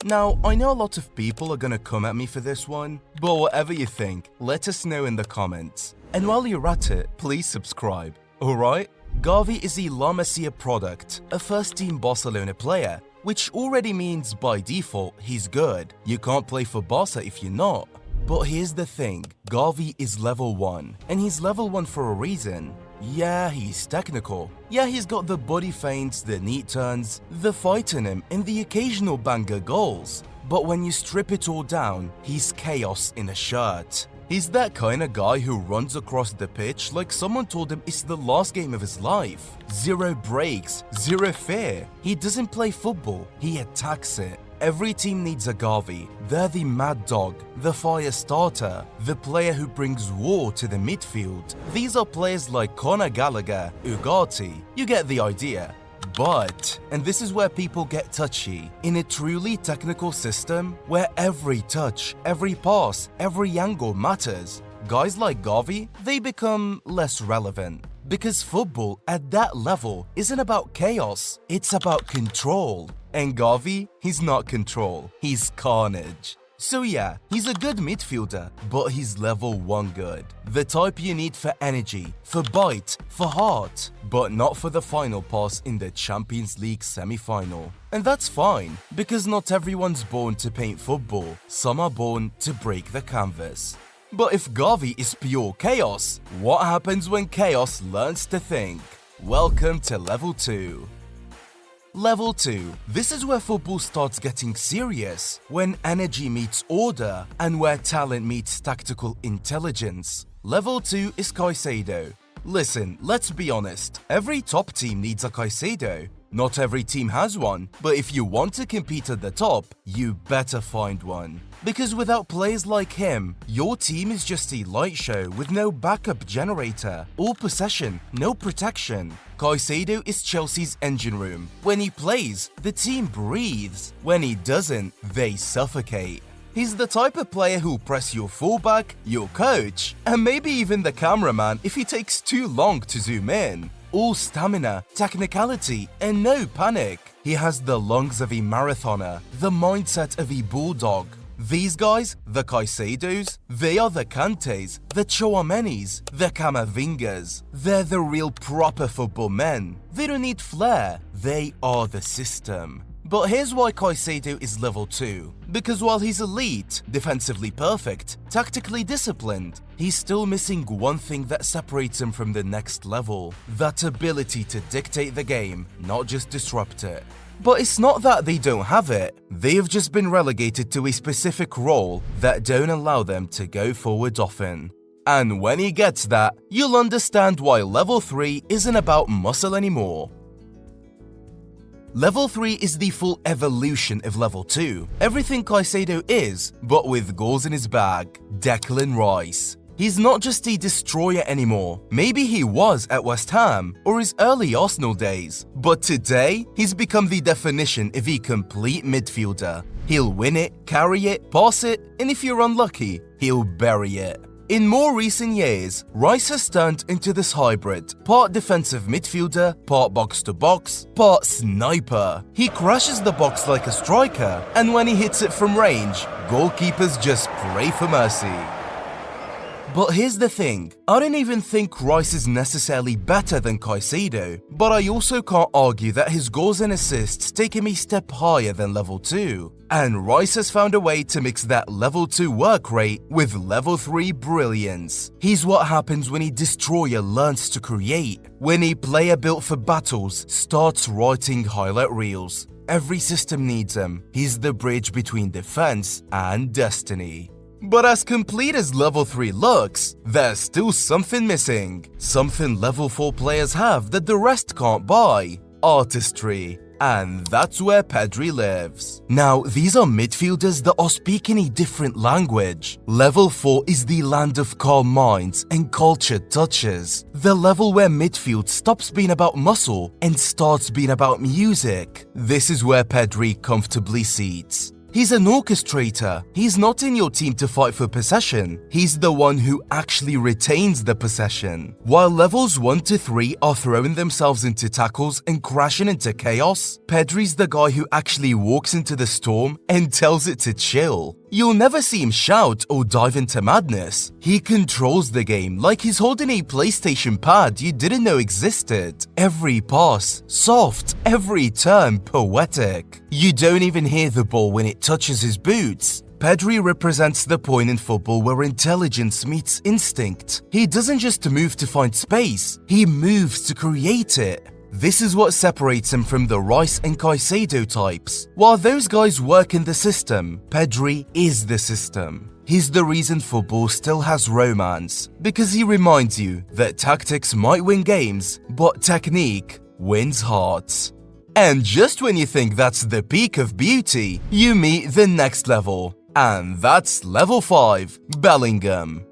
Now, I know a lot of people are gonna come at me for this one, but whatever you think, let us know in the comments. And while you're at it, please subscribe, alright? Gavi is a La Masia product, a first-team Barcelona player, which already means by default he's good. You can't play for Barca if you're not. But here's the thing, Gavi is level 1, and he's level 1 for a reason. Yeah, he's technical. Yeah, he's got the body feints, the neat turns, the fight in him, and the occasional banger goals. But when you strip it all down, he's chaos in a shirt. He's that kind of guy who runs across the pitch like someone told him it's the last game of his life. Zero breaks, zero fear. He doesn't play football, he attacks it. Every team needs a Gavi. They're the mad dog, the fire starter, the player who brings war to the midfield. These are players like Conor Gallagher, Ugarte, you get the idea. But, and this is where people get touchy, in a truly technical system where every touch, every pass, every angle matters, guys like Gavi, they become less relevant. Because football at that level isn't about chaos, it's about control. And Gavi, he's not control, he's carnage. So yeah, he's a good midfielder, but he's level 1 good. The type you need for energy, for bite, for heart, but not for the final pass in the Champions League semi-final. And that's fine, because not everyone's born to paint football, some are born to break the canvas. But if Gavi is pure chaos, what happens when chaos learns to think? Welcome to level 2. Level 2. This is where football starts getting serious, when energy meets order, and where talent meets tactical intelligence. Level 2 is Caicedo. Listen, let's be honest, every top team needs a Caicedo. Not every team has one, but if you want to compete at the top, you better find one. Because without players like him, your team is just a light show with no backup generator, all possession, no protection. Caicedo is Chelsea's engine room. When he plays, the team breathes. When he doesn't, they suffocate. He's the type of player who'll press your fullback, your coach, and maybe even the cameraman if he takes too long to zoom in. All stamina, technicality, and no panic. He has the lungs of a marathoner, the mindset of a bulldog. These guys, the Caicedos, they are the Kantes, the Chouamenis, the Camavingas. They're the real proper football men. They don't need flair, they are the system. But here's why Caicedo is level 2. Because while he's elite, defensively perfect, tactically disciplined, he's still missing one thing that separates him from the next level. That ability to dictate the game, not just disrupt it. But it's not that they don't have it, they've just been relegated to a specific role that don't allow them to go forward often. And when he gets that, you'll understand why level 3 isn't about muscle anymore. Level 3 is the full evolution of level 2. Everything Caicedo is, but with goals in his bag. Declan Rice. He's not just a destroyer anymore. Maybe he was at West Ham or his early Arsenal days. But today, he's become the definition of a complete midfielder. He'll win it, carry it, pass it, and if you're unlucky, he'll bury it. In more recent years, Rice has turned into this hybrid, part defensive midfielder, part box-to-box, part sniper. He crashes the box like a striker, and when he hits it from range, goalkeepers just pray for mercy. But here's the thing, I don't even think Rice is necessarily better than Caicedo, but I also can't argue that his goals and assists take him a step higher than level 2. And Rice has found a way to mix that level 2 work rate with level 3 brilliance. He's what happens when a destroyer learns to create, when a player built for battles starts writing highlight reels. Every system needs him. He's the bridge between defense and destiny. But as complete as level 3 looks, there's still something missing. Something level 4 players have that the rest can't buy. Artistry. And that's where Pedri lives. Now, these are midfielders that are speaking a different language. Level 4 is the land of calm minds and cultured touches. The level where midfield stops being about muscle and starts being about music. This is where Pedri comfortably seats. He's an orchestrator. He's not in your team to fight for possession. He's the one who actually retains the possession. While levels 1 to 3 are throwing themselves into tackles and crashing into chaos, Pedri's the guy who actually walks into the storm and tells it to chill. You'll never see him shout or dive into madness. He controls the game like he's holding a PlayStation pad you didn't know existed. Every pass, soft. Every turn, poetic. You don't even hear the ball when it touches his boots. Pedri represents the point in football where intelligence meets instinct. He doesn't just move to find space, he moves to create it. This is what separates him from the Rice and Caicedo types. While those guys work in the system, Pedri is the system. He's the reason football still has romance, because he reminds you that tactics might win games, but technique wins hearts. And just when you think that's the peak of beauty, you meet the next level. And that's level 5, Bellingham.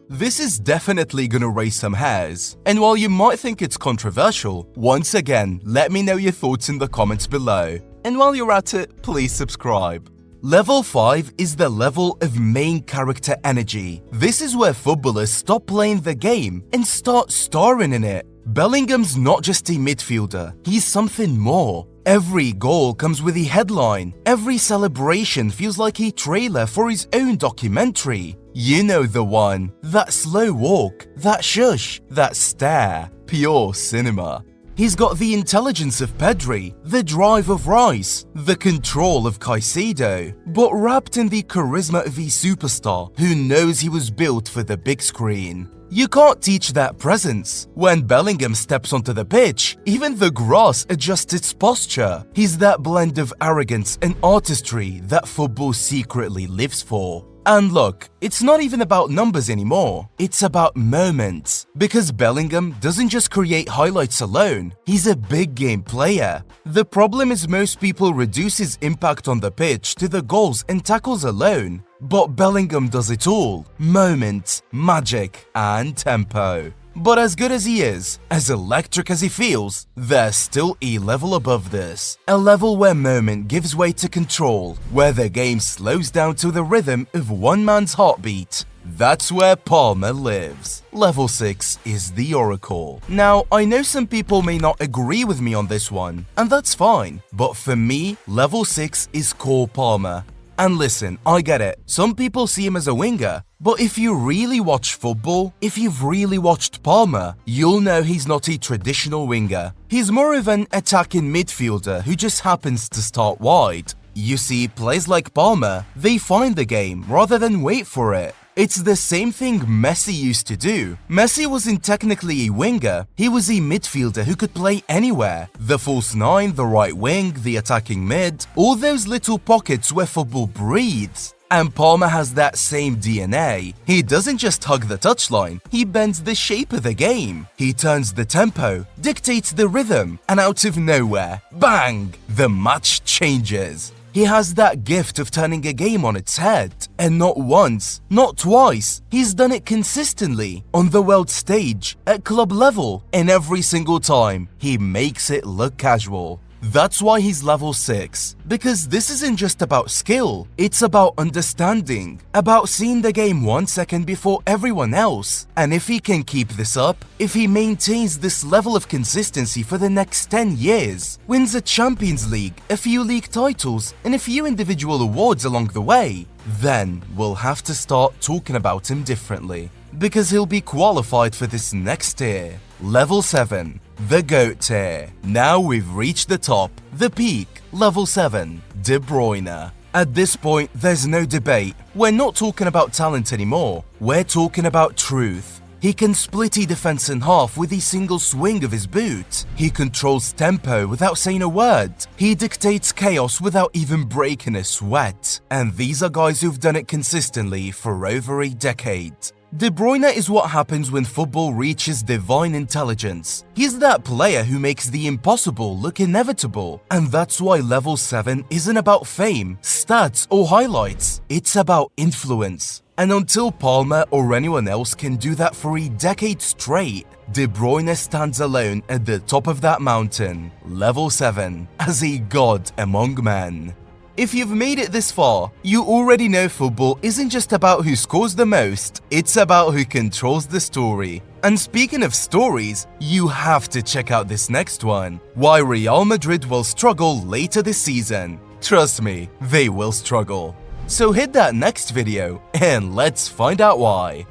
This is definitely gonna raise some hairs, and while you might think it's controversial, once again, let me know your thoughts in the comments below. And while you're at it, please subscribe. Level 5 is the level of main character energy. This is where footballers stop playing the game and start starring in it. Bellingham's not just a midfielder, he's something more. Every goal comes with a headline. Every celebration feels like a trailer for his own documentary. You know the one. That slow walk, that shush, that stare. Pure cinema. He's got the intelligence of Pedri, the drive of Rice, the control of Caicedo, but wrapped in the charisma of a superstar who knows he was built for the big screen. You can't teach that presence. When Bellingham steps onto the pitch, even the grass adjusts its posture. He's that blend of arrogance and artistry that football secretly lives for. And look, it's not even about numbers anymore, it's about moments. Because Bellingham doesn't just create highlights alone, he's a big game player. The problem is most people reduce his impact on the pitch to the goals and tackles alone. But Bellingham does it all: moments, magic, and tempo. But as good as he is, as electric as he feels, there's still a level above this. A level where moment gives way to control, where the game slows down to the rhythm of one man's heartbeat. That's where Palmer lives. Level 6 is the Oracle. Now, I know some people may not agree with me on this one, and that's fine. But for me, level 6 is Cole Palmer. And listen, I get it, some people see him as a winger, but if you really watch football, if you've really watched Palmer, you'll know he's not a traditional winger. He's more of an attacking midfielder who just happens to start wide. You see, players like Palmer, they find the game rather than wait for it. It's the same thing Messi used to do. Messi wasn't technically a winger, he was a midfielder who could play anywhere. The false nine, the right wing, the attacking mid, all those little pockets where football breathes. And Palmer has that same DNA. He doesn't just hug the touchline, he bends the shape of the game. He turns the tempo, dictates the rhythm, and out of nowhere, bang! The match changes. He has that gift of turning a game on its head. And not once, not twice, he's done it consistently, on the world stage, at club level, and every single time, he makes it look casual. That's why he's level 6, because this isn't just about skill, it's about understanding, about seeing the game 1 second before everyone else. And if he can keep this up, if he maintains this level of consistency for the next 10 years, wins a Champions League, a few league titles, and a few individual awards along the way, then we'll have to start talking about him differently. Because he'll be qualified for this next tier. Level 7, the GOAT tier. Now we've reached the top, the peak, level 7, De Bruyne. At this point, there's no debate. We're not talking about talent anymore, we're talking about truth. He can split a defense in half with a single swing of his boot. He controls tempo without saying a word. He dictates chaos without even breaking a sweat. And these are guys who've done it consistently for over a decade. De Bruyne is what happens when football reaches divine intelligence. He's that player who makes the impossible look inevitable. And that's why level 7 isn't about fame, stats, or highlights. It's about influence. And until Palmer or anyone else can do that for a decade straight, De Bruyne stands alone at the top of that mountain, level 7, as a god among men. If you've made it this far, you already know football isn't just about who scores the most, it's about who controls the story. And speaking of stories, you have to check out this next one. Why Real Madrid will struggle later this season. Trust me, they will struggle. So hit that next video and let's find out why.